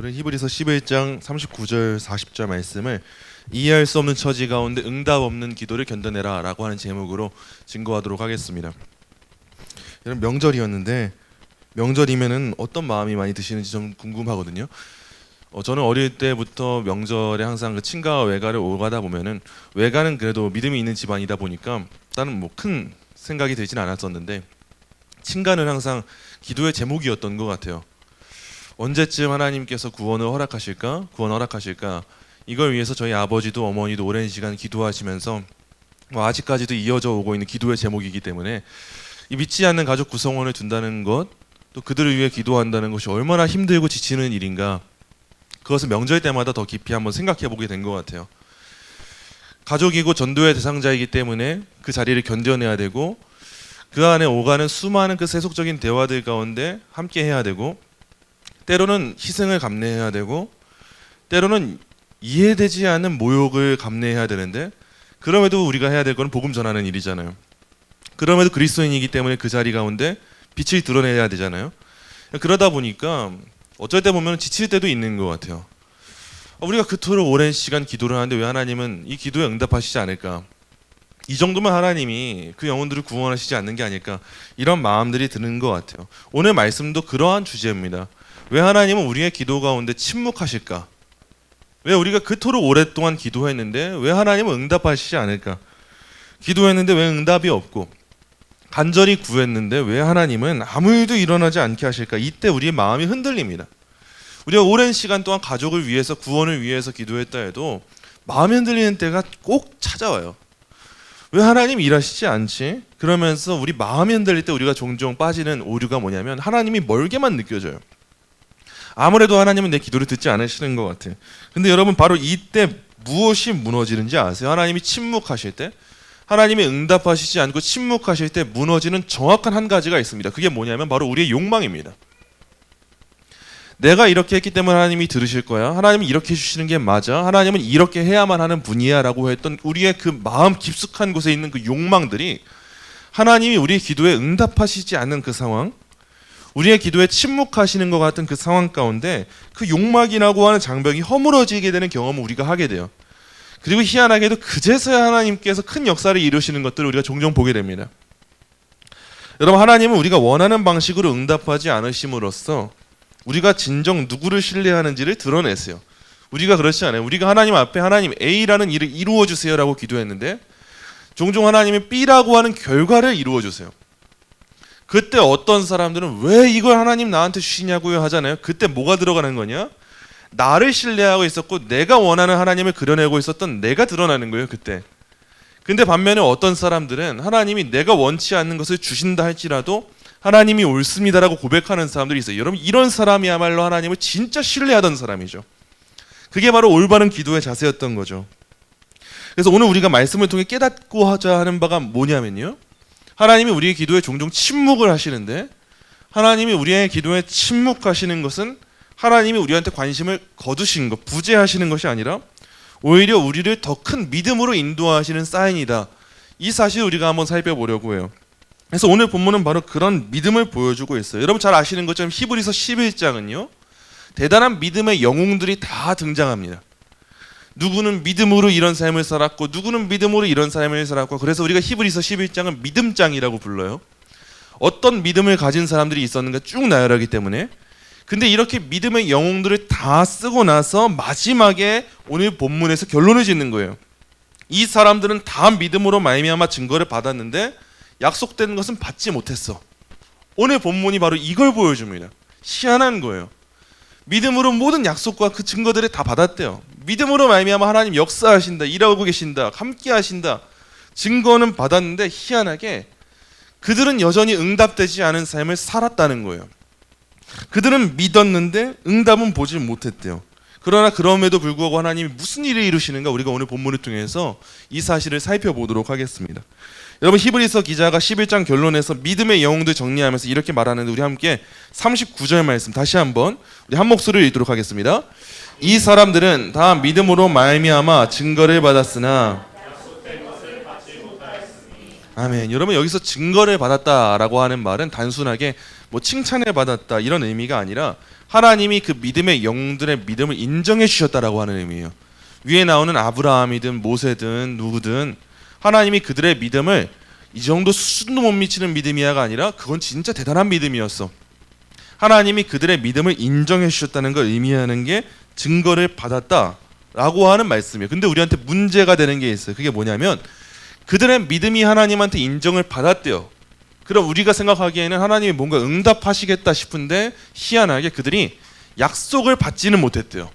오늘은 히브리서 11장 39절 40절 말씀을 이해할 수 없는 처지 가운데 응답 없는 기도를 견뎌내라 라고 하는 제목으로 증거하도록 하겠습니다. 여러분, 명절이었는데 명절이면은 어떤 마음이 많이 드시는지 좀 궁금하거든요. 저는 어릴 때부터 명절에 항상 그 친가와 외가를 오가다 보면은, 외가는 그래도 믿음이 있는 집안이다 보니까 다른 뭐 큰 생각이 들진 않았었는데, 친가는 항상 기도의 제목이었던 것 같아요. 언제쯤 하나님께서 구원을 허락하실까? 구원 허락하실까? 이걸 위해서 저희 아버지도 어머니도 오랜 시간 기도하시면서 아직까지도 이어져 오고 있는 기도의 제목이기 때문에, 이 믿지 않는 가족 구성원을 둔다는 것, 또 그들을 위해 기도한다는 것이 얼마나 힘들고 지치는 일인가, 그것을 명절 때마다 더 깊이 한번 생각해 보게 된 것 같아요. 가족이고 전도의 대상자이기 때문에 그 자리를 견뎌내야 되고, 그 안에 오가는 수많은 그 세속적인 대화들 가운데 함께 해야 되고, 때로는 희생을 감내해야 되고, 때로는 이해되지 않는 모욕을 감내해야 되는데, 그럼에도 우리가 해야 될 건 복음 전하는 일이잖아요. 그럼에도 그리스도인이기 때문에 그 자리 가운데 빛을 드러내야 되잖아요. 그러다 보니까 어쩔 때 보면 지칠 때도 있는 것 같아요. 우리가 그토록 오랜 시간 기도를 하는데 왜 하나님은 이 기도에 응답하시지 않을까? 이 정도면 하나님이 그 영혼들을 구원하시지 않는 게 아닐까? 이런 마음들이 드는 것 같아요. 오늘 말씀도 그러한 주제입니다. 왜 하나님은 우리의 기도 가운데 침묵하실까? 왜 우리가 그토록 오랫동안 기도했는데 왜 하나님은 응답하시지 않을까? 기도했는데 왜 응답이 없고, 간절히 구했는데 왜 하나님은 아무 일도 일어나지 않게 하실까? 이때 우리의 마음이 흔들립니다. 우리가 오랜 시간 동안 가족을 위해서, 구원을 위해서 기도했다 해도 마음이 흔들리는 때가 꼭 찾아와요. 왜 하나님 일하시지 않지? 그러면서 우리 마음이 흔들릴 때 우리가 종종 빠지는 오류가 뭐냐면, 하나님이 멀게만 느껴져요. 아무래도 하나님은 내 기도를 듣지 않으시는 것 같아요. 근데 여러분, 바로 이때 무엇이 무너지는지 아세요? 하나님이 침묵하실 때, 하나님이 응답하시지 않고 침묵하실 때 무너지는 정확한 한 가지가 있습니다. 그게 뭐냐면 바로 우리의 욕망입니다. 내가 이렇게 했기 때문에 하나님이 들으실 거야, 하나님이 이렇게 해주시는 게 맞아, 하나님은 이렇게 해야만 하는 분이야 라고 했던 우리의 그 마음 깊숙한 곳에 있는 그 욕망들이 하나님이 우리의 기도에 응답하시지 않는 그 상황, 우리의 기도에 침묵하시는 것 같은 그 상황 가운데 그 욕망이라고 하는 장벽이 허물어지게 되는 경험을 우리가 하게 돼요. 그리고 희한하게도 그제서야 하나님께서 큰 역사를 이루시는 것들을 우리가 종종 보게 됩니다. 여러분, 하나님은 우리가 원하는 방식으로 응답하지 않으심으로써 우리가 진정 누구를 신뢰하는지를 드러내세요. 우리가 그렇지 않아요. 우리가 하나님 앞에 하나님 A라는 일을 이루어 주세요라고 기도했는데 종종 하나님이 B라고 하는 결과를 이루어 주세요. 그때 어떤 사람들은 왜 이걸 하나님 나한테 주시냐고요 하잖아요. 그때 뭐가 들어가는 거냐? 나를 신뢰하고 있었고 내가 원하는 하나님을 그려내고 있었던 내가 드러나는 거예요, 그때. 근데 반면에 어떤 사람들은 하나님이 내가 원치 않는 것을 주신다 할지라도 하나님이 옳습니다라고 고백하는 사람들이 있어요. 여러분, 이런 사람이야말로 하나님을 진짜 신뢰하던 사람이죠. 그게 바로 올바른 기도의 자세였던 거죠. 그래서 오늘 우리가 말씀을 통해 깨닫고 하자 하는 바가 뭐냐면요, 하나님이 우리의 기도에 종종 침묵을 하시는데, 하나님이 우리의 기도에 침묵하시는 것은 하나님이 우리한테 관심을 거두신 것, 부재하시는 것이 아니라 오히려 우리를 더 큰 믿음으로 인도하시는 사인이다. 이 사실을 우리가 한번 살펴보려고 해요. 그래서 오늘 본문은 바로 그런 믿음을 보여주고 있어요. 여러분 잘 아시는 것처럼 히브리서 11장은요, 대단한 믿음의 영웅들이 다 등장합니다. 누구는 믿음으로 이런 삶을 살았고, 누구는 믿음으로 이런 삶을 살았고, 그래서 우리가 히브리서 11장은 믿음장이라고 불러요. 어떤 믿음을 가진 사람들이 있었는가 쭉 나열하기 때문에. 근데 이렇게 믿음의 영웅들을 다 쓰고 나서 마지막에 오늘 본문에서 결론을 짓는 거예요. 이 사람들은 다 믿음으로 말미암아 증거를 받았는데 약속된 것은 받지 못했어. 오늘 본문이 바로 이걸 보여줍니다. 희한한 거예요. 믿음으로 모든 약속과 그 증거들을 다 받았대요. 믿음으로 말미암아 하나님 역사하신다, 일하고 계신다, 함께 하신다, 증거는 받았는데 희한하게 그들은 여전히 응답되지 않은 삶을 살았다는 거예요. 그들은 믿었는데 응답은 보지 못했대요. 그러나 그럼에도 불구하고 하나님이 무슨 일을 이루시는가, 우리가 오늘 본문을 통해서 이 사실을 살펴보도록 하겠습니다. 여러분, 히브리서 기자가 11장 결론에서 믿음의 영웅들 정리하면서 이렇게 말하는데, 우리 함께 39절 말씀 다시 한번 우리 한 목소리를 읽도록 하겠습니다. 이 사람들은 다 믿음으로 말미암아 증거를 받았으나. 아멘. 여러분, 여기서 증거를 받았다라고 하는 말은 단순하게 뭐 칭찬을 받았다 이런 의미가 아니라 하나님이 그 믿음의 영웅들의 믿음을 인정해 주셨다라고 하는 의미예요. 위에 나오는 아브라함이든 모세든 누구든 하나님이 그들의 믿음을 이 정도 수준도 못 미치는 믿음이야가 아니라 그건 진짜 대단한 믿음이었어. 하나님이 그들의 믿음을 인정해 주셨다는 걸 의미하는 게 증거를 받았다라고 하는 말씀이에요. 근데 우리한테 문제가 되는 게 있어요. 그게 뭐냐면 그들의 믿음이 하나님한테 인정을 받았대요. 그럼 우리가 생각하기에는 하나님이 뭔가 응답하시겠다 싶은데 희한하게 그들이 약속을 받지는 못했대요.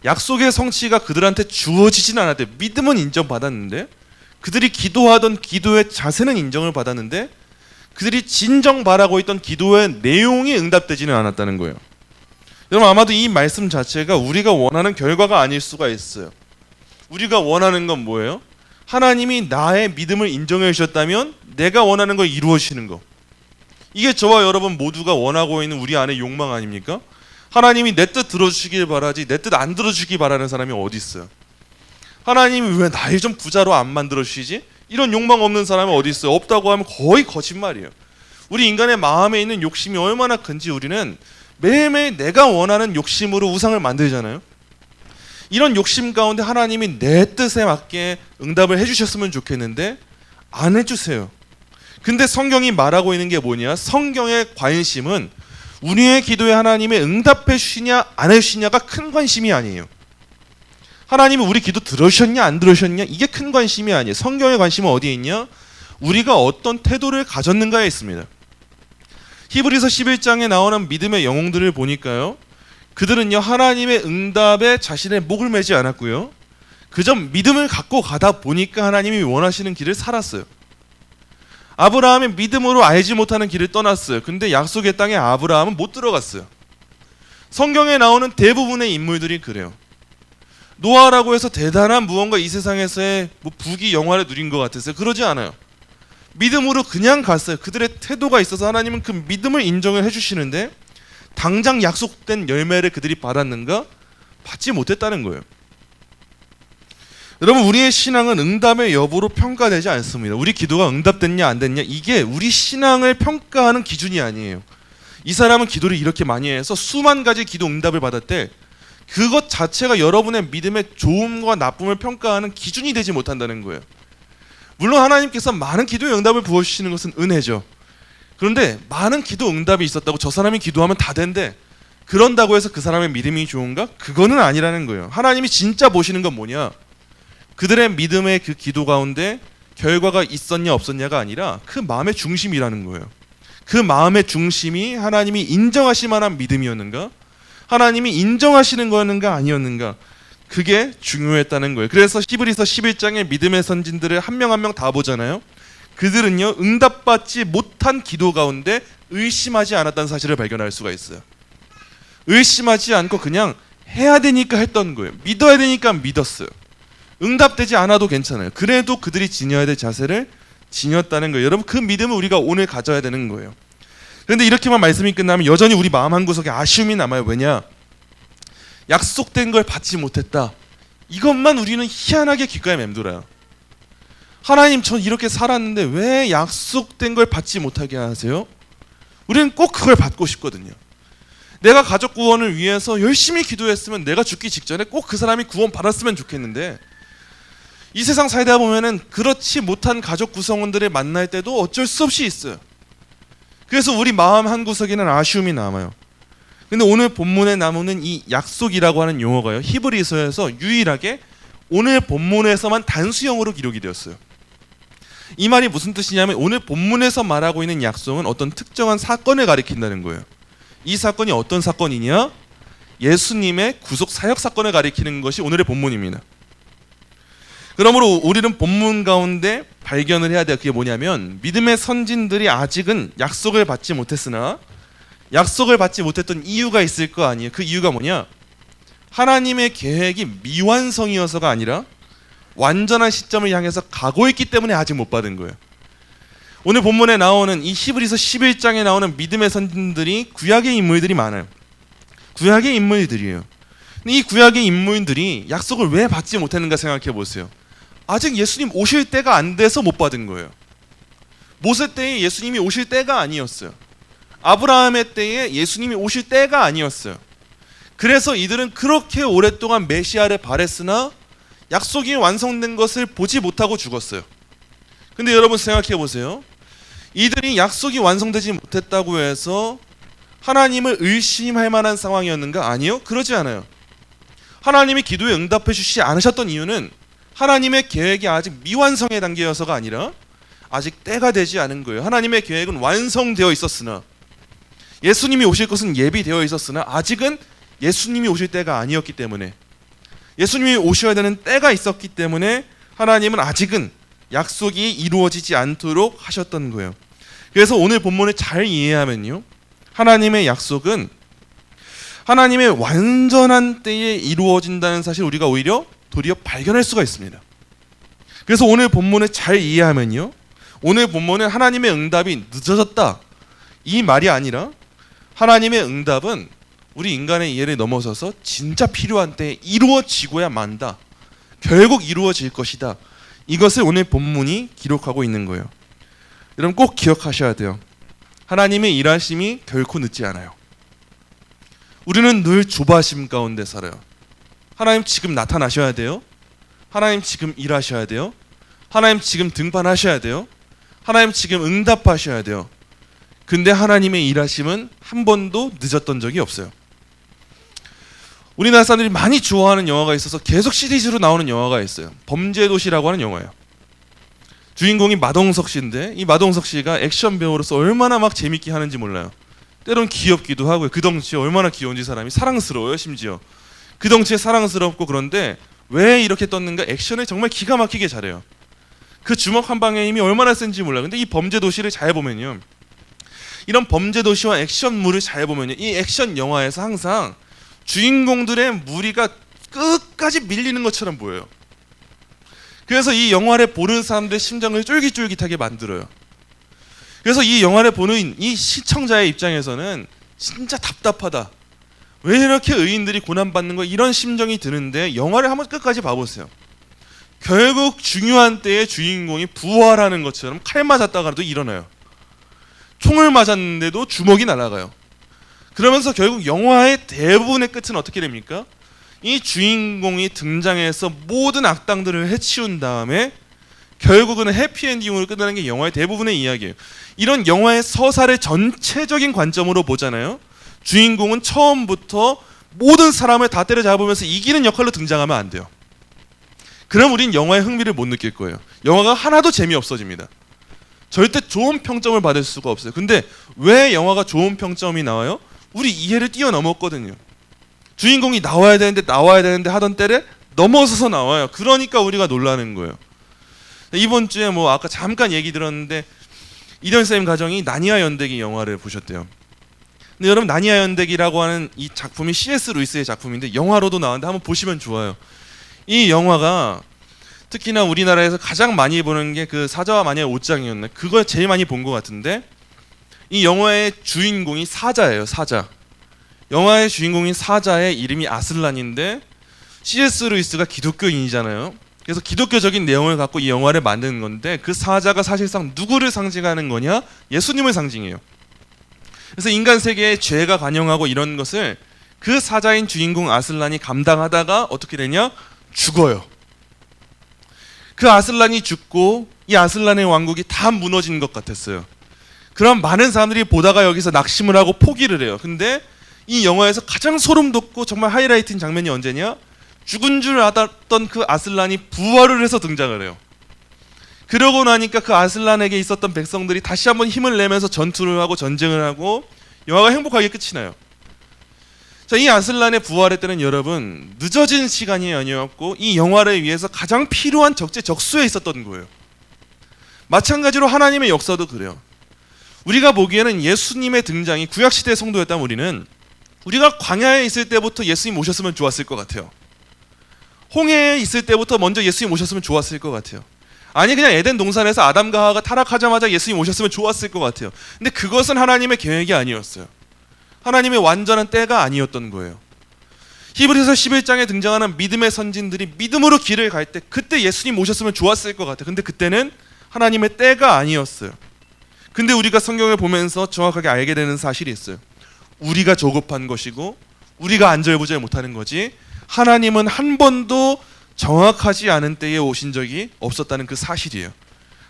약속의 성취가 그들한테 주어지진 않았대요. 믿음은 인정받았는데 그들이 기도하던 기도의 자세는 인정을 받았는데 그들이 진정 바라고 있던 기도의 내용이 응답되지는 않았다는 거예요. 여러분 아마도 이 말씀 자체가 우리가 원하는 결과가 아닐 수가 있어요. 우리가 원하는 건 뭐예요? 하나님이 나의 믿음을 인정해 주셨다면 내가 원하는 걸 이루어 주시는 거. 이게 저와 여러분 모두가 원하고 있는 우리 안의 욕망 아닙니까? 하나님이 내 뜻 들어주시길 바라지 내 뜻 안 들어주길 바라는 사람이 어디 있어요? 하나님이 왜 날 좀 부자로 안 만들어 주시지? 이런 욕망 없는 사람이 어디 있어요? 없다고 하면 거의 거짓말이에요. 우리 인간의 마음에 있는 욕심이 얼마나 큰지 우리는 매일매일 내가 원하는 욕심으로 우상을 만들잖아요. 이런 욕심 가운데 하나님이 내 뜻에 맞게 응답을 해주셨으면 좋겠는데 안 해주세요. 근데 성경이 말하고 있는 게 뭐냐? 성경의 관심은 우리의 기도에 하나님이 응답해 주시냐 안 해주시냐가 큰 관심이 아니에요. 하나님이 우리 기도 들으셨냐 안 들으셨냐 이게 큰 관심이 아니에요. 성경의 관심은 어디에 있냐? 우리가 어떤 태도를 가졌는가에 있습니다. 히브리서 11장에 나오는 믿음의 영웅들을 보니까요, 그들은요 하나님의 응답에 자신의 목을 매지 않았고요, 그저 믿음을 갖고 가다 보니까 하나님이 원하시는 길을 살았어요. 아브라함의 믿음으로 알지 못하는 길을 떠났어요. 근데 약속의 땅에 아브라함은 못 들어갔어요. 성경에 나오는 대부분의 인물들이 그래요. 노아라고 해서 대단한 무언가 이 세상에서의 부귀 영화를 누린 것 같았어요. 그러지 않아요. 믿음으로 그냥 갔어요. 그들의 태도가 있어서 하나님은 그 믿음을 인정을 해주시는데 당장 약속된 열매를 그들이 받았는가? 받지 못했다는 거예요. 여러분 우리의 신앙은 응답의 여부로 평가되지 않습니다. 우리 기도가 응답됐냐 안 됐냐 이게 우리 신앙을 평가하는 기준이 아니에요. 이 사람은 기도를 이렇게 많이 해서 수만 가지 기도 응답을 받았대. 그것 자체가 여러분의 믿음의 좋음과 나쁨을 평가하는 기준이 되지 못한다는 거예요. 물론 하나님께서 많은 기도의 응답을 부어주시는 것은 은혜죠. 그런데 많은 기도 응답이 있었다고 저 사람이 기도하면 다 된대, 그런다고 해서 그 사람의 믿음이 좋은가? 그거는 아니라는 거예요. 하나님이 진짜 보시는 건 뭐냐? 그들의 믿음의 그 기도 가운데 결과가 있었냐 없었냐가 아니라 그 마음의 중심이라는 거예요. 그 마음의 중심이 하나님이 인정하실 만한 믿음이었는가? 하나님이 인정하시는 거였는가 아니었는가? 그게 중요했다는 거예요. 그래서 히브리서 11장의 믿음의 선진들을 한 명 한 명 다 보잖아요. 그들은요 응답받지 못한 기도 가운데 의심하지 않았다는 사실을 발견할 수가 있어요. 의심하지 않고 그냥 해야 되니까 했던 거예요. 믿어야 되니까 믿었어요. 응답되지 않아도 괜찮아요. 그래도 그들이 지녀야 될 자세를 지녔다는 거예요. 여러분 그 믿음을 우리가 오늘 가져야 되는 거예요. 그런데 이렇게만 말씀이 끝나면 여전히 우리 마음 한구석에 아쉬움이 남아요. 왜냐? 약속된 걸 받지 못했다. 이것만 우리는 희한하게 귓가에 맴돌아요. 하나님 전 이렇게 살았는데 왜 약속된 걸 받지 못하게 하세요? 우리는 꼭 그걸 받고 싶거든요. 내가 가족 구원을 위해서 열심히 기도했으면 내가 죽기 직전에 꼭 그 사람이 구원 받았으면 좋겠는데 이 세상 살다 보면은 그렇지 못한 가족 구성원들을 만날 때도 어쩔 수 없이 있어요. 그래서 우리 마음 한구석에는 아쉬움이 남아요. 근데 오늘 본문에 나오는 이 약속이라고 하는 용어가요, 히브리서에서 유일하게 오늘 본문에서만 단수형으로 기록이 되었어요. 이 말이 무슨 뜻이냐면 오늘 본문에서 말하고 있는 약속은 어떤 특정한 사건을 가리킨다는 거예요. 이 사건이 어떤 사건이냐? 예수님의 구속 사역 사건을 가리키는 것이 오늘의 본문입니다. 그러므로 우리는 본문 가운데 발견을 해야 돼요. 그게 뭐냐면 믿음의 선진들이 아직은 약속을 받지 못했으나 약속을 받지 못했던 이유가 있을 거 아니에요. 그 이유가 뭐냐? 하나님의 계획이 미완성이어서가 아니라 완전한 시점을 향해서 가고 있기 때문에 아직 못 받은 거예요. 오늘 본문에 나오는 이 히브리서 11장에 나오는 믿음의 선진들이 구약의 인물들이 많아요. 구약의 인물들이에요. 근데 이 구약의 인물들이 약속을 왜 받지 못했는가 생각해 보세요. 아직 예수님 오실 때가 안 돼서 못 받은 거예요. 모세 때에 예수님이 오실 때가 아니었어요. 아브라함의 때에 예수님이 오실 때가 아니었어요. 그래서 이들은 그렇게 오랫동안 메시아를 바랬으나 약속이 완성된 것을 보지 못하고 죽었어요. 근데 여러분 생각해 보세요. 이들이 약속이 완성되지 못했다고 해서 하나님을 의심할 만한 상황이었는가? 아니요, 그러지 않아요. 하나님이 기도에 응답해 주시지 않으셨던 이유는 하나님의 계획이 아직 미완성의 단계여서가 아니라 아직 때가 되지 않은 거예요. 하나님의 계획은 완성되어 있었으나, 예수님이 오실 것은 예비되어 있었으나 아직은 예수님이 오실 때가 아니었기 때문에, 예수님이 오셔야 되는 때가 있었기 때문에 하나님은 아직은 약속이 이루어지지 않도록 하셨던 거예요. 그래서 오늘 본문을 잘 이해하면요, 하나님의 약속은 하나님의 완전한 때에 이루어진다는 사실 우리가 도리어 발견할 수가 있습니다. 그래서 오늘 본문을 잘 이해하면요, 오늘 본문은 하나님의 응답이 늦어졌다 이 말이 아니라 하나님의 응답은 우리 인간의 이해를 넘어서서 진짜 필요한 때에 이루어지고야 만다, 결국 이루어질 것이다, 이것을 오늘 본문이 기록하고 있는 거예요. 여러분 꼭 기억하셔야 돼요. 하나님의 일하심이 결코 늦지 않아요. 우리는 늘 조바심 가운데 살아요. 하나님 지금 나타나셔야 돼요. 하나님 지금 일하셔야 돼요. 하나님 지금 등판하셔야 돼요. 하나님 지금 응답하셔야 돼요. 근데 하나님의 일하심은 한 번도 늦었던 적이 없어요. 우리나라 사람들이 많이 좋아하는 영화가 있어서 계속 시리즈로 나오는 영화가 있어요. 범죄도시라고 하는 영화예요. 주인공이 마동석 씨인데 이 마동석 씨가 액션 배우로서 얼마나 막 재밌게 하는지 몰라요. 때론 귀엽기도 하고요. 그 덩치에 얼마나 귀여운지 사람이 사랑스러워요. 심지어 그 덩치에 사랑스럽고, 그런데 왜 이렇게 떴는가? 액션을 정말 기가 막히게 잘해요. 그 주먹 한 방의 힘이 얼마나 센지 몰라요. 근데 이 범죄도시를 잘 보면요, 이런 범죄도시와 액션물을 잘 보면요, 이 액션 영화에서 항상 주인공들의 무리가 끝까지 밀리는 것처럼 보여요. 그래서 이 영화를 보는 사람들의 심장을 쫄깃쫄깃하게 만들어요. 그래서 이 영화를 보는 이 시청자의 입장에서는 진짜 답답하다, 왜 이렇게 의인들이 고난받는 거, 이런 심정이 드는데 영화를 한번 끝까지 봐보세요. 결국 중요한 때에 주인공이 부활하는 것처럼 칼 맞았다가도 일어나요. 총을 맞았는데도 주먹이 날아가요. 그러면서 결국 영화의 대부분의 끝은 어떻게 됩니까? 이 주인공이 등장해서 모든 악당들을 해치운 다음에 결국은 해피엔딩으로 끝나는 게 영화의 대부분의 이야기예요. 이런 영화의 서사를 전체적인 관점으로 보잖아요. 주인공은 처음부터 모든 사람을 다 때려잡으면서 이기는 역할로 등장하면 안 돼요. 그럼 우린 영화의 흥미를 못 느낄 거예요. 영화가 하나도 재미없어집니다. 절대 좋은 평점을 받을 수가 없어요. 근데 왜 영화가 좋은 평점이 나와요? 우리 이해를 뛰어넘었거든요. 주인공이 나와야 되는데 하던 때를 넘어서서 나와요. 그러니까 우리가 놀라는 거예요. 이번 주에 아까 잠깐 얘기 들었는데 이련쌤 가정이 나니아 연대기 영화를 보셨대요. 근데 여러분, 나니아 연대기라고 하는 이 작품이 C.S. 루이스의 작품인데 영화로도 나왔는데 한번 보시면 좋아요. 이 영화가 특히나 우리나라에서 가장 많이 보는 게 그 사자와 마녀의 옷장이었나, 그걸 제일 많이 본 것 같은데, 이 영화의 주인공이 사자예요. 사자. 영화의 주인공인 사자의 이름이 아슬란인데 C.S. 루이스가 기독교인이잖아요. 그래서 기독교적인 내용을 갖고 이 영화를 만드는 건데, 그 사자가 사실상 누구를 상징하는 거냐? 예수님을 상징해요. 그래서 인간 세계에 죄가 관영하고 이런 것을 그 사자인 주인공 아슬란이 감당하다가 어떻게 되냐? 죽어요. 그 아슬란이 죽고 이 아슬란의 왕국이 다 무너진 것 같았어요. 그럼 많은 사람들이 보다가 여기서 낙심을 하고 포기를 해요. 근데 이 영화에서 가장 소름 돋고 정말 하이라이트인 장면이 언제냐? 죽은 줄 알았던 그 아슬란이 부활을 해서 등장을 해요. 그러고 나니까 그 아슬란에게 있었던 백성들이 다시 한번 힘을 내면서 전투를 하고 전쟁을 하고 영화가 행복하게 끝이 나요. 자, 이 아슬란의 부활의 때는 여러분 늦어진 시간이 아니었고 이 영화를 위해서 가장 필요한 적재적소에 있었던 거예요. 마찬가지로 하나님의 역사도 그래요. 우리가 보기에는 예수님의 등장이 구약시대의 성도였다면 우리가 광야에 있을 때부터 예수님 오셨으면 좋았을 것 같아요. 홍해에 있을 때부터 먼저 예수님 오셨으면 좋았을 것 같아요. 아니 그냥 에덴 동산에서 아담과 하와가 타락하자마자 예수님 오셨으면 좋았을 것 같아요. 근데 그것은 하나님의 계획이 아니었어요. 하나님의 완전한 때가 아니었던 거예요. 히브리서 11장에 등장하는 믿음의 선진들이 믿음으로 길을 갈 때 그때 예수님 오셨으면 좋았을 것 같아요. 근데 그때는 하나님의 때가 아니었어요. 근데 우리가 성경을 보면서 정확하게 알게 되는 사실이 있어요. 우리가 조급한 것이고 우리가 안절부절 못하는 거지, 하나님은 한 번도 정확하지 않은 때에 오신 적이 없었다는 그 사실이에요.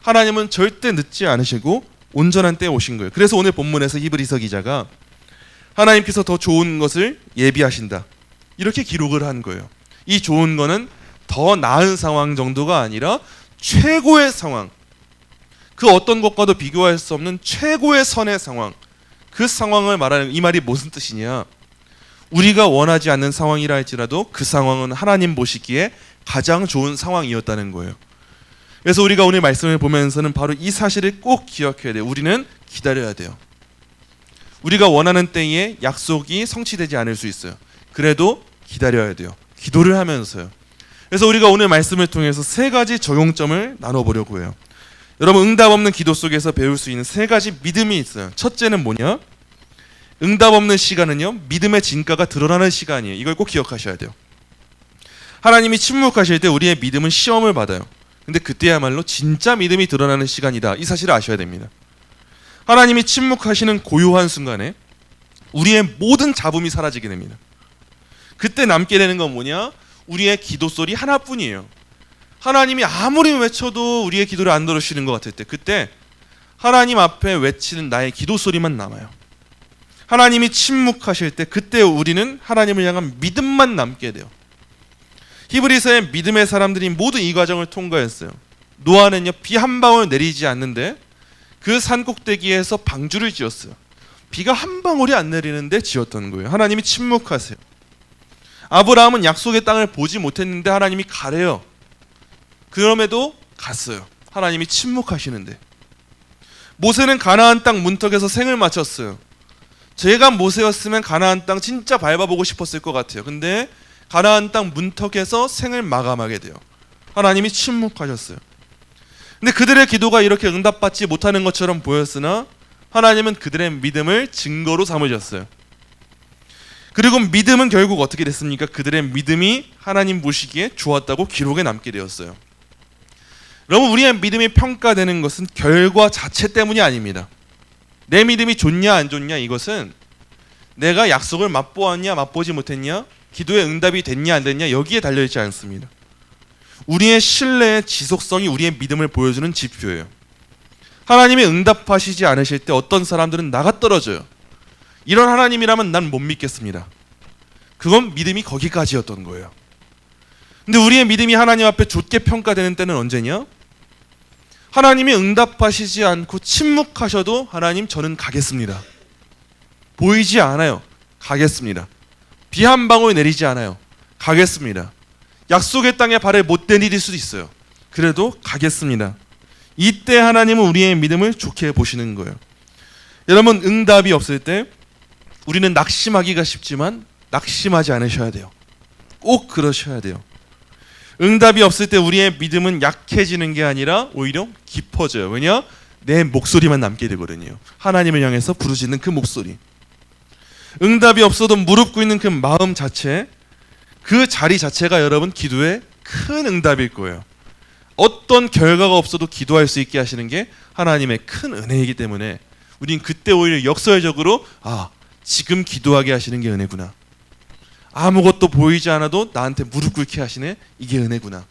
하나님은 절대 늦지 않으시고 온전한 때에 오신 거예요. 그래서 오늘 본문에서 히브리서 기자가 하나님께서 더 좋은 것을 예비하신다, 이렇게 기록을 한 거예요. 이 좋은 거는 더 나은 상황 정도가 아니라 최고의 상황, 그 어떤 것과도 비교할 수 없는 최고의 선의 상황, 그 상황을 말하는, 이 말이 무슨 뜻이냐, 우리가 원하지 않는 상황이라 할지라도 그 상황은 하나님 보시기에 가장 좋은 상황이었다는 거예요. 그래서 우리가 오늘 말씀을 보면서는 바로 이 사실을 꼭 기억해야 돼요. 우리는 기다려야 돼요. 우리가 원하는 때에 약속이 성취되지 않을 수 있어요. 그래도 기다려야 돼요. 기도를 하면서요. 그래서 우리가 오늘 말씀을 통해서 세 가지 적용점을 나눠보려고 해요. 여러분, 응답 없는 기도 속에서 배울 수 있는 세 가지 믿음이 있어요. 첫째는 뭐냐? 응답 없는 시간은요, 믿음의 진가가 드러나는 시간이에요. 이걸 꼭 기억하셔야 돼요. 하나님이 침묵하실 때 우리의 믿음은 시험을 받아요. 근데 그때야말로 진짜 믿음이 드러나는 시간이다, 이 사실을 아셔야 됩니다. 하나님이 침묵하시는 고요한 순간에 우리의 모든 잡음이 사라지게 됩니다. 그때 남게 되는 건 뭐냐? 우리의 기도 소리 하나뿐이에요. 하나님이 아무리 외쳐도 우리의 기도를 안 들으시는 것 같을 때, 그때 하나님 앞에 외치는 나의 기도 소리만 남아요. 하나님이 침묵하실 때, 그때 우리는 하나님을 향한 믿음만 남게 돼요. 히브리서의 믿음의 사람들이 모두 이 과정을 통과했어요. 노아는요, 비 한 방울 내리지 않는데 그 산 꼭대기에서 방주를 지었어요. 비가 한 방울이 안 내리는데 지었던 거예요. 하나님이 침묵하세요. 아브라함은 약속의 땅을 보지 못했는데 하나님이 가래요. 그럼에도 갔어요. 하나님이 침묵하시는데. 모세는 가나안 땅 문턱에서 생을 마쳤어요. 제가 모세였으면 가나안 땅 진짜 밟아보고 싶었을 것 같아요. 근데 가나안 땅 문턱에서 생을 마감하게 돼요. 하나님이 침묵하셨어요. 근데 그들의 기도가 이렇게 응답받지 못하는 것처럼 보였으나 하나님은 그들의 믿음을 증거로 삼으셨어요. 그리고 믿음은 결국 어떻게 됐습니까? 그들의 믿음이 하나님 보시기에 좋았다고 기록에 남게 되었어요. 여러분, 우리의 믿음이 평가되는 것은 결과 자체 때문이 아닙니다. 내 믿음이 좋냐 안 좋냐, 이것은 내가 약속을 맛보았냐 맛보지 못했냐, 기도의 응답이 됐냐 안 됐냐, 여기에 달려있지 않습니다. 우리의 신뢰의 지속성이 우리의 믿음을 보여주는 지표예요. 하나님이 응답하시지 않으실 때 어떤 사람들은 나가 떨어져요. 이런 하나님이라면 난 못 믿겠습니다. 그건 믿음이 거기까지였던 거예요. 근데 우리의 믿음이 하나님 앞에 좋게 평가되는 때는 언제냐? 하나님이 응답하시지 않고 침묵하셔도 하나님, 저는 가겠습니다. 보이지 않아요. 가겠습니다. 비 한 방울 내리지 않아요. 가겠습니다. 약속의 땅에 발을 못 내디딜 수도 있어요. 그래도 가겠습니다. 이때 하나님은 우리의 믿음을 좋게 보시는 거예요. 여러분, 응답이 없을 때 우리는 낙심하기가 쉽지만 낙심하지 않으셔야 돼요. 꼭 그러셔야 돼요. 응답이 없을 때 우리의 믿음은 약해지는 게 아니라 오히려 깊어져요. 왜냐? 내 목소리만 남게 되거든요. 하나님을 향해서 부르짖는 그 목소리. 응답이 없어도 무릎 꿇는 그 마음 자체, 그 자리 자체가 여러분 기도의 큰 응답일 거예요. 어떤 결과가 없어도 기도할 수 있게 하시는 게 하나님의 큰 은혜이기 때문에 우린 그때 오히려 역설적으로, 아, 지금 기도하게 하시는 게 은혜구나. 아무것도 보이지 않아도 나한테 무릎 꿇게 하시네, 이게 은혜구나.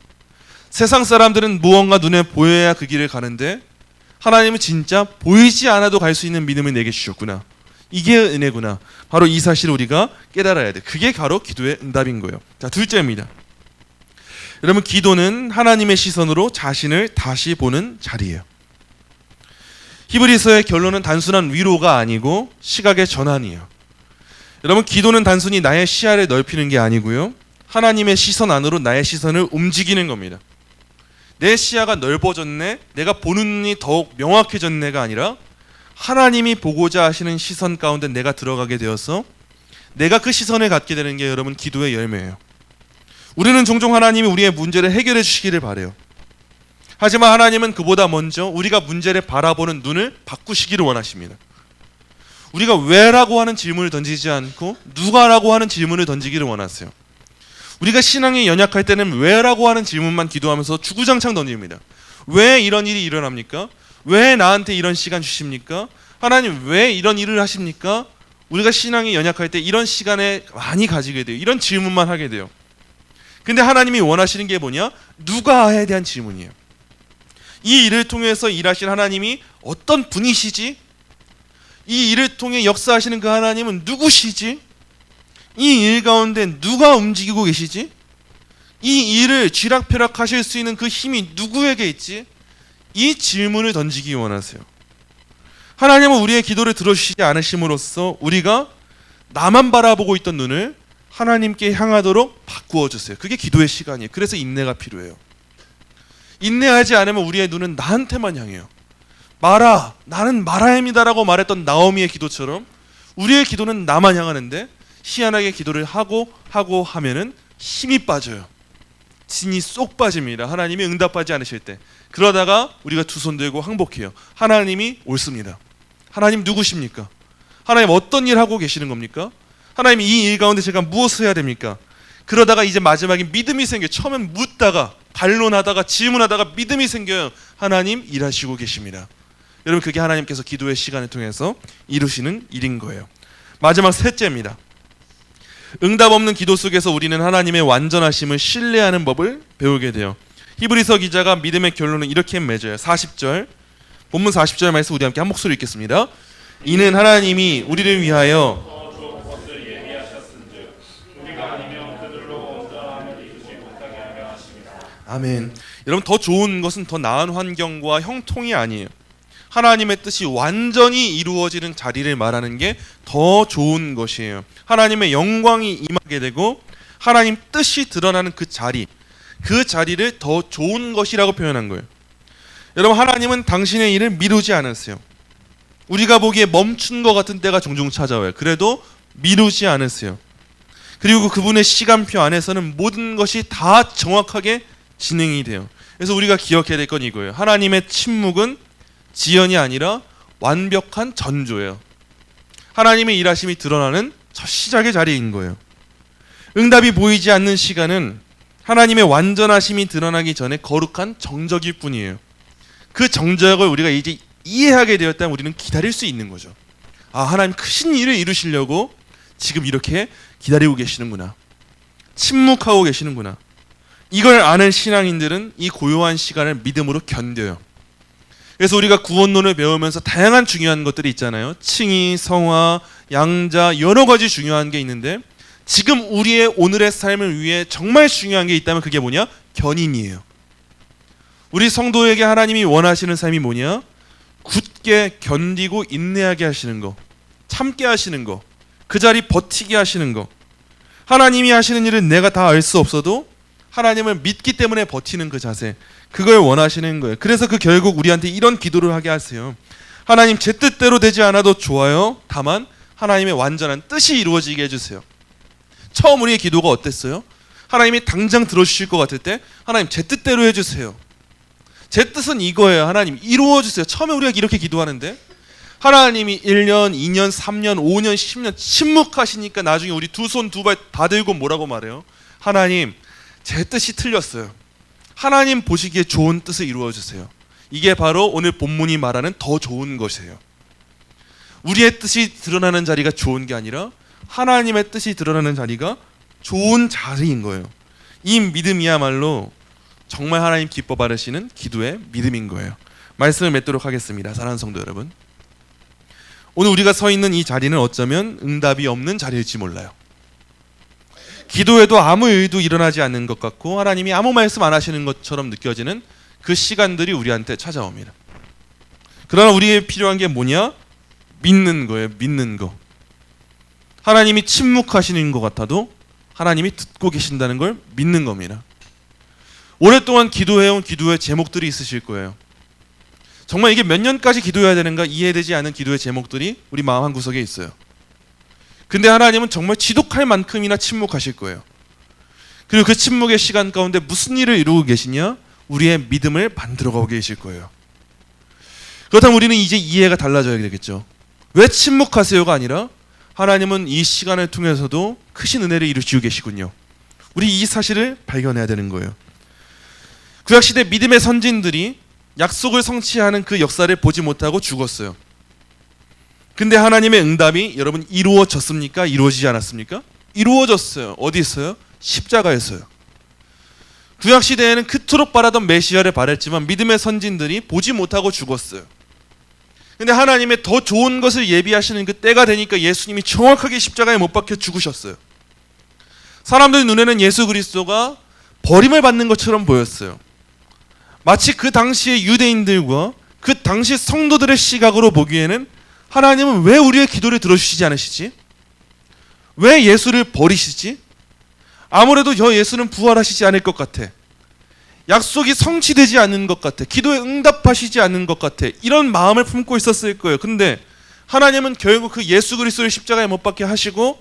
세상 사람들은 무언가 눈에 보여야 그 길을 가는데 하나님은 진짜 보이지 않아도 갈 수 있는 믿음을 내게 주셨구나. 이게 은혜구나. 바로 이 사실을 우리가 깨달아야 돼. 그게 바로 기도의 응답인 거예요. 자, 둘째입니다. 여러분, 기도는 하나님의 시선으로 자신을 다시 보는 자리예요. 히브리서의 결론은 단순한 위로가 아니고 시각의 전환이에요. 여러분, 기도는 단순히 나의 시야를 넓히는 게 아니고요, 하나님의 시선 안으로 나의 시선을 움직이는 겁니다. 내 시야가 넓어졌네, 내가 보는 눈이 더욱 명확해졌네가 아니라 하나님이 보고자 하시는 시선 가운데 내가 들어가게 되어서 내가 그 시선을 갖게 되는 게 여러분 기도의 열매예요. 우리는 종종 하나님이 우리의 문제를 해결해 주시기를 바라요. 하지만 하나님은 그보다 먼저 우리가 문제를 바라보는 눈을 바꾸시기를 원하십니다. 우리가 왜라고 하는 질문을 던지지 않고 누가라고 하는 질문을 던지기를 원하세요. 우리가 신앙이 연약할 때는 왜라고 하는 질문만 기도하면서 주구장창 던집니다. 왜 이런 일이 일어납니까? 왜 나한테 이런 시간 주십니까? 하나님 왜 이런 일을 하십니까? 우리가 신앙이 연약할 때 이런 시간에 많이 가지게 돼요. 이런 질문만 하게 돼요. 근데 하나님이 원하시는 게 뭐냐? 누가에 대한 질문이에요. 이 일을 통해서 일하신 하나님이 어떤 분이시지? 이 일을 통해 역사하시는 그 하나님은 누구시지? 이 일 가운데 누가 움직이고 계시지? 이 일을 쥐락펴락하실 수 있는 그 힘이 누구에게 있지? 이 질문을 던지기 원하세요. 하나님은 우리의 기도를 들어주시지 않으심으로써 우리가 나만 바라보고 있던 눈을 하나님께 향하도록 바꾸어 주세요. 그게 기도의 시간이에요. 그래서 인내가 필요해요. 인내하지 않으면 우리의 눈은 나한테만 향해요. 마라, 나는 마라입니다라고 말했던 나오미의 기도처럼 우리의 기도는 나만 향하는데 희한하게 기도를 하고 하면은 힘이 빠져요. 진이 쏙 빠집니다. 하나님이 응답하지 않으실 때. 그러다가 우리가 두 손 들고 항복해요. 하나님이 옳습니다. 하나님 누구십니까? 하나님 어떤 일 하고 계시는 겁니까? 하나님 이 일 가운데 제가 무엇을 해야 됩니까? 그러다가 이제 마지막에 믿음이 생겨요. 처음엔 묻다가 반론하다가 질문하다가 믿음이 생겨요. 하나님 일하시고 계십니다. 여러분 그게 하나님께서 기도의 시간을 통해서 이루시는 일인 거예요. 마지막 셋째입니다. 응답 없는 기도 속에서 우리는 하나님의 완전하심을 신뢰하는 법을 배우게 돼요. 히브리서 기자가 믿음의 결론을 이렇게 맺어요. 40절 본문 40절 말씀 우리 함께 한 목소리 읽겠습니다. 이는 하나님이 우리를 위하여 아멘. 여러분 더 좋은 것은 더 나은 환경과 형통이 아니에요. 하나님의 뜻이 완전히 이루어지는 자리를 말하는 게 더 좋은 것이에요. 하나님의 영광이 임하게 되고 하나님 뜻이 드러나는 그 자리를 더 좋은 것이라고 표현한 거예요. 여러분 하나님은 당신의 일을 미루지 않으세요. 우리가 보기에 멈춘 것 같은 때가 종종 찾아와요. 그래도 미루지 않으세요. 그리고 그분의 시간표 안에서는 모든 것이 다 정확하게 진행이 돼요. 그래서 우리가 기억해야 될 건 이거예요. 하나님의 침묵은 지연이 아니라 완벽한 전조예요. 하나님의 일하심이 드러나는 첫 시작의 자리인 거예요. 응답이 보이지 않는 시간은 하나님의 완전하심이 드러나기 전에 거룩한 정적일 뿐이에요. 그 정적을 우리가 이제 이해하게 되었다면 우리는 기다릴 수 있는 거죠. 아, 하나님 크신 일을 이루시려고 지금 이렇게 기다리고 계시는구나. 침묵하고 계시는구나. 이걸 아는 신앙인들은 이 고요한 시간을 믿음으로 견뎌요. 그래서 우리가 구원론을 배우면서 다양한 중요한 것들이 있잖아요. 칭의, 성화, 양자 여러 가지 중요한 게 있는데 지금 우리의 오늘의 삶을 위해 정말 중요한 게 있다면 그게 뭐냐? 견인이에요. 우리 성도에게 하나님이 원하시는 삶이 뭐냐? 굳게 견디고 인내하게 하시는 거, 참게 하시는 거, 그 자리 버티게 하시는 거. 하나님이 하시는 일은 내가 다 알 수 없어도 하나님을 믿기 때문에 버티는 그 자세, 그걸 원하시는 거예요. 그래서 그 결국 우리한테 이런 기도를 하게 하세요. 하나님 제 뜻대로 되지 않아도 좋아요. 다만 하나님의 완전한 뜻이 이루어지게 해주세요. 처음 우리의 기도가 어땠어요? 하나님이 당장 들어주실 것 같을 때 하나님 제 뜻대로 해주세요. 제 뜻은 이거예요. 하나님 이루어주세요. 처음에 우리가 이렇게 기도하는데 하나님이 1년, 2년, 3년, 5년, 10년 침묵하시니까 나중에 우리 두 손 두 발 다 들고 뭐라고 말해요? 하나님 제 뜻이 틀렸어요. 하나님 보시기에 좋은 뜻을 이루어주세요. 이게 바로 오늘 본문이 말하는 더 좋은 것이에요. 우리의 뜻이 드러나는 자리가 좋은 게 아니라 하나님의 뜻이 드러나는 자리가 좋은 자리인 거예요. 이 믿음이야말로 정말 하나님 기뻐 받으시는 기도의 믿음인 거예요. 말씀을 맺도록 하겠습니다. 사랑하는 성도 여러분, 오늘 우리가 서 있는 이 자리는 어쩌면 응답이 없는 자리일지 몰라요. 기도에도 아무 일도 일어나지 않는 것 같고 하나님이 아무 말씀 안 하시는 것처럼 느껴지는 그 시간들이 우리한테 찾아옵니다. 그러나 우리에게 필요한 게 뭐냐? 믿는 거예요. 믿는 거. 하나님이 침묵하시는 것 같아도 하나님이 듣고 계신다는 걸 믿는 겁니다. 오랫동안 기도해온 기도의 제목들이 있으실 거예요. 정말 이게 몇 년까지 기도해야 되는가 이해되지 않은 기도의 제목들이 우리 마음 한구석에 있어요. 근데 하나님은 정말 지독할 만큼이나 침묵하실 거예요. 그리고 그 침묵의 시간 가운데 무슨 일을 이루고 계시냐? 우리의 믿음을 만들어가고 계실 거예요. 그렇다면 우리는 이제 이해가 달라져야 되겠죠. 왜 침묵하세요가 아니라 하나님은 이 시간을 통해서도 크신 은혜를 이루시고 계시군요. 우리 이 사실을 발견해야 되는 거예요. 구약시대 믿음의 선진들이 약속을 성취하는 그 역사를 보지 못하고 죽었어요. 근데 하나님의 응답이 여러분 이루어졌습니까? 이루어지지 않았습니까? 이루어졌어요. 어디 있어요? 십자가에서요. 구약시대에는 그토록 바라던 메시아를 바랬지만 믿음의 선진들이 보지 못하고 죽었어요. 근데 하나님의 더 좋은 것을 예비하시는 그 때가 되니까 예수님이 정확하게 십자가에 못 박혀 죽으셨어요. 사람들 눈에는 예수 그리스도가 버림을 받는 것처럼 보였어요. 마치 그 당시의 유대인들과 그 당시 성도들의 시각으로 보기에는 하나님은 왜 우리의 기도를 들어주시지 않으시지? 왜 예수를 버리시지? 아무래도 저 예수는 부활하시지 않을 것 같아. 약속이 성취되지 않는 것 같아. 기도에 응답하시지 않는 것 같아. 이런 마음을 품고 있었을 거예요. 근데 하나님은 결국 그 예수 그리스도를 십자가에 못 박게 하시고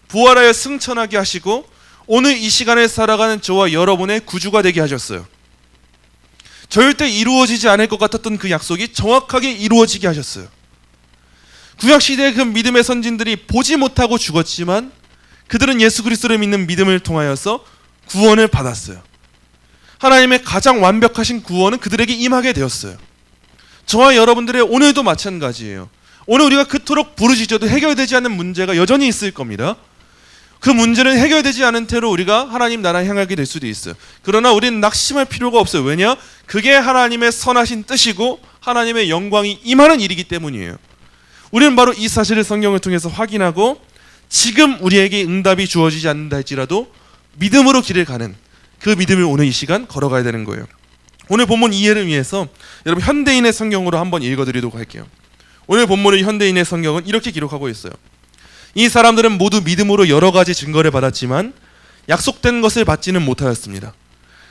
부활하여 승천하게 하시고 오늘 이 시간에 살아가는 저와 여러분의 구주가 되게 하셨어요. 절대 이루어지지 않을 것 같았던 그 약속이 정확하게 이루어지게 하셨어요. 구약시대의 그 믿음의 선진들이 보지 못하고 죽었지만 그들은 예수 그리스도를 믿는 믿음을 통하여서 구원을 받았어요. 하나님의 가장 완벽하신 구원은 그들에게 임하게 되었어요. 저와 여러분들의 오늘도 마찬가지예요. 오늘 우리가 그토록 부르짖어도 해결되지 않는 문제가 여전히 있을 겁니다. 그 문제는 해결되지 않은 채로 우리가 하나님 나라 향하게 될 수도 있어요. 그러나 우리는 낙심할 필요가 없어요. 왜냐? 그게 하나님의 선하신 뜻이고 하나님의 영광이 임하는 일이기 때문이에요. 우리는 바로 이 사실을 성경을 통해서 확인하고 지금 우리에게 응답이 주어지지 않는다 할지라도 믿음으로 길을 가는 그 믿음을 오늘 이 시간 걸어가야 되는 거예요. 오늘 본문 이해를 위해서 여러분 현대인의 성경으로 한번 읽어드리도록 할게요. 오늘 본문의 현대인의 성경은 이렇게 기록하고 있어요. 이 사람들은 모두 믿음으로 여러 가지 증거를 받았지만 약속된 것을 받지는 못하였습니다.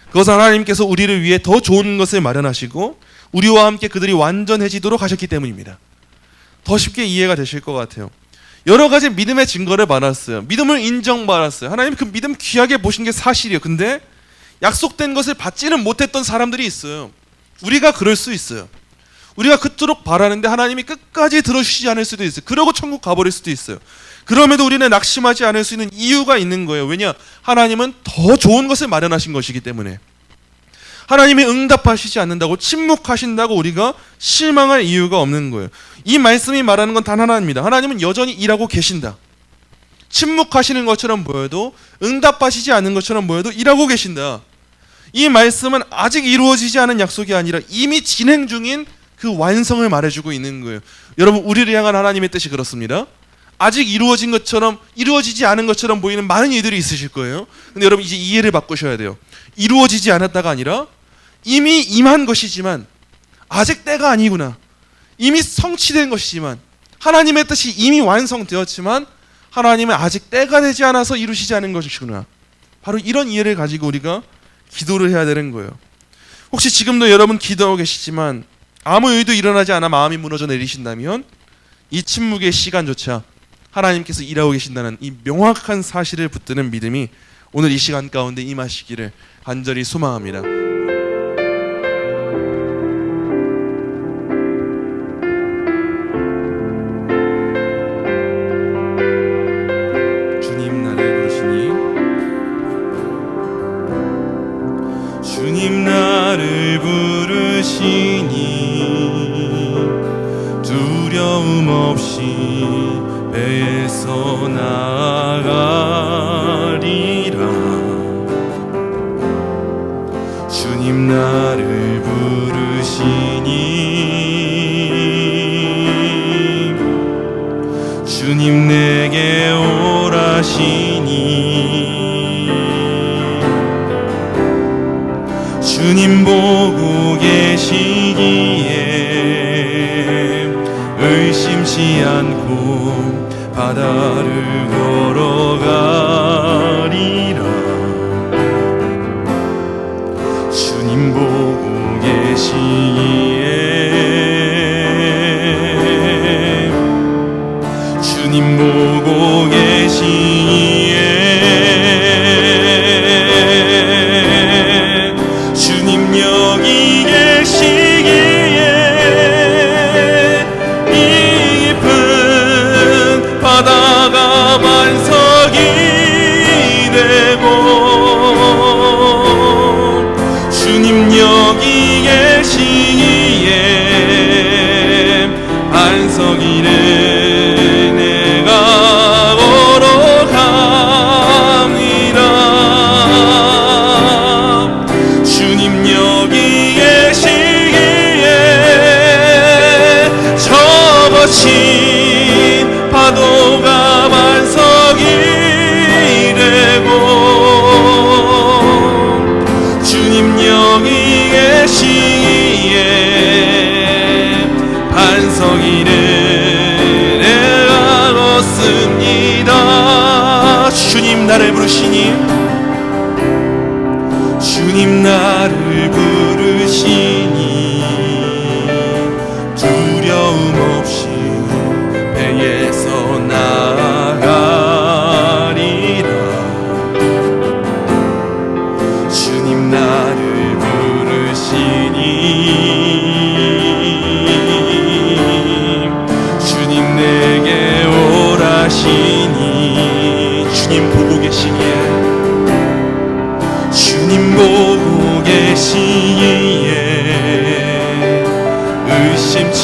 그것은 하나님께서 우리를 위해 더 좋은 것을 마련하시고 우리와 함께 그들이 완전해지도록 하셨기 때문입니다. 더 쉽게 이해가 되실 것 같아요. 여러 가지 믿음의 증거를 받았어요. 믿음을 인정받았어요. 하나님 그 믿음 귀하게 보신 게 사실이에요. 근데 약속된 것을 받지는 못했던 사람들이 있어요. 우리가 그럴 수 있어요. 우리가 그토록 바라는데 하나님이 끝까지 들어주시지 않을 수도 있어요. 그러고 천국 가버릴 수도 있어요. 그럼에도 우리는 낙심하지 않을 수 있는 이유가 있는 거예요. 왜냐? 하나님은 더 좋은 것을 마련하신 것이기 때문에. 하나님이 응답하시지 않는다고 침묵하신다고 우리가 실망할 이유가 없는 거예요. 이 말씀이 말하는 건 단 하나입니다. 하나님은 여전히 일하고 계신다. 침묵하시는 것처럼 보여도 응답하시지 않는 것처럼 보여도 일하고 계신다. 이 말씀은 아직 이루어지지 않은 약속이 아니라 이미 진행 중인 그 완성을 말해주고 있는 거예요. 여러분 우리를 향한 하나님의 뜻이 그렇습니다. 아직 이루어진 것처럼 이루어지지 않은 것처럼 보이는 많은 일들이 있으실 거예요. 근데 여러분 이제 이해를 바꾸셔야 돼요. 이루어지지 않았다가 아니라 이미 임한 것이지만 아직 때가 아니구나. 이미 성취된 것이지만 하나님의 뜻이 이미 완성되었지만 하나님은 아직 때가 되지 않아서 이루시지 않은 것이구나. 바로 이런 이해를 가지고 우리가 기도를 해야 되는 거예요. 혹시 지금도 여러분 기도하고 계시지만 아무 일도 일어나지 않아 마음이 무너져 내리신다면 이 침묵의 시간조차 하나님께서 일하고 계신다는 이 명확한 사실을 붙드는 믿음이 오늘 이 시간 가운데 임하시기를 간절히 소망합니다. 주님 나를 부르시니 주님 나를 부르시니 두려움 없이 배에서 나가리라. 주님 나를 부르시니 주님 내게 오라시니 주님 보고 계시기에 의심치 않고 바다를 걸어가리라. 주님 보고 계시기에 주님 보고 계시기에 주님 여기 계시기에 깊은 바다가 반석이 되고 주님 여기 계시기에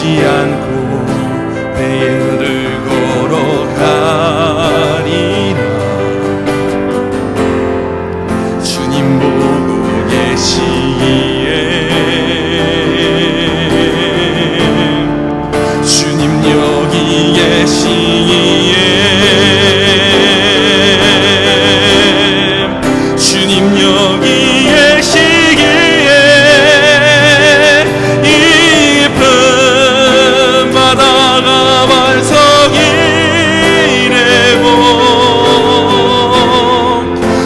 잊지 않고 배를 걸어가리라. 주님 보고 계시기에 주님 여기 계시기에 주님 여기 계시기에 깊은 바다가 반석이 되고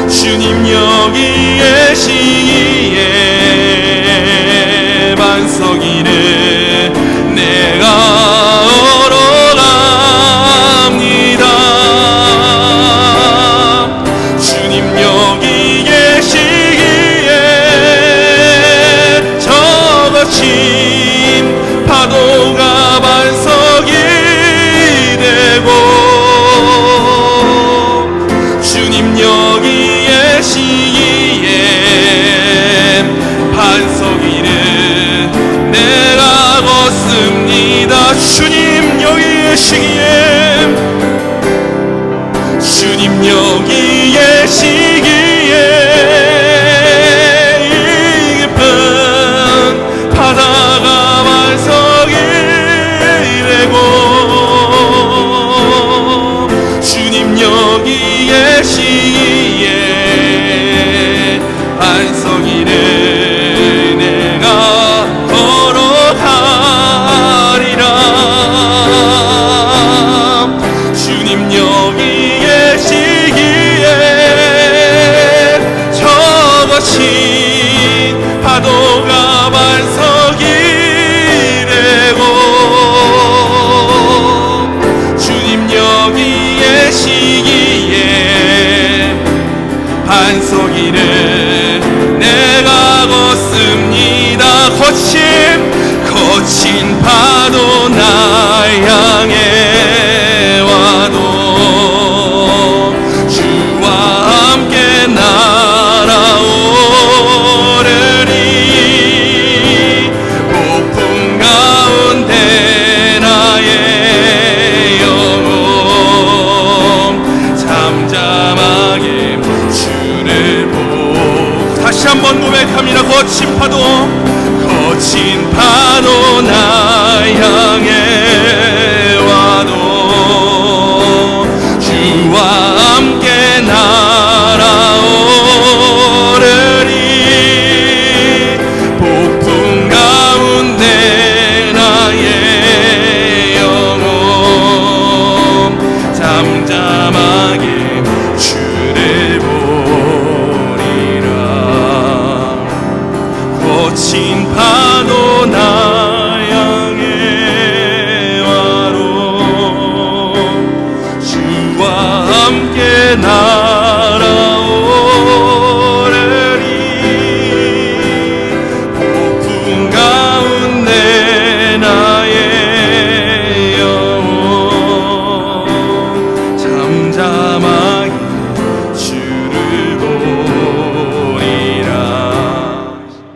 주님 여기 계시기에 반석이를 내가 걸어갑니다. 주님 여기 계시기에 저 거친 파도가 반석이 되고 주님 여기 계시기에 반석이를 내가 걷습니다. 주님 여기 계시기에 주님 여기 계시기에 깊은 바다가 반석이 되고 주님 여기 계시기에 반석이를 내가 걸어가리라. 주님 여기 계시기에 저 거친 파도가 반석이 되고 주님 여기 계시기에 반석이를 내가 걷습니다. 거친 파도 나 향해 와도 주와 함께 날아오르리. 폭풍 가운데 나의 영혼 잠잠하게 주를 보고 다시 한번 고백합니다. 거친 파도 나 향해 와도 주와 함께 날아오르리. 폭풍 가운데 나의 영혼 잠잠하게